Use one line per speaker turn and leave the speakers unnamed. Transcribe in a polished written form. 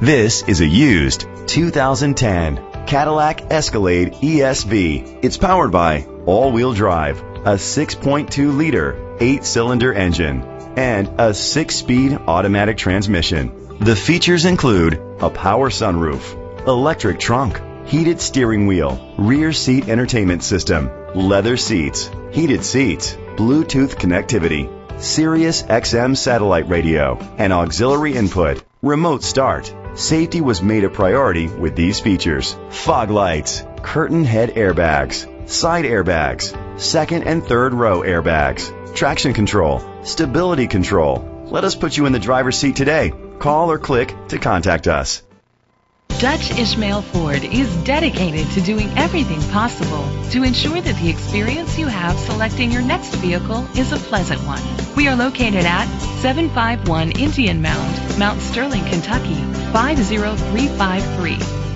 This is a used 2010 Cadillac Escalade ESV. It's powered by all-wheel drive, a 6.2-liter, 8-cylinder engine, and a 6-speed automatic transmission. The features include a power sunroof, electric trunk, heated steering wheel, rear seat entertainment system, leather seats, heated seats, Bluetooth connectivity, Sirius XM satellite radio, and auxiliary input, remote start. Safety was made a priority with these features: fog lights, curtain head airbags, side airbags, second and third row airbags, traction control, stability control. Let us put you in the driver's seat today. Call or click to contact us.
Dutch Ishmael Ford is dedicated to doing everything possible to ensure that the experience you have selecting your next vehicle is a pleasant one. We are located at 751 Indian Mound, Mount Sterling, Kentucky, 50353.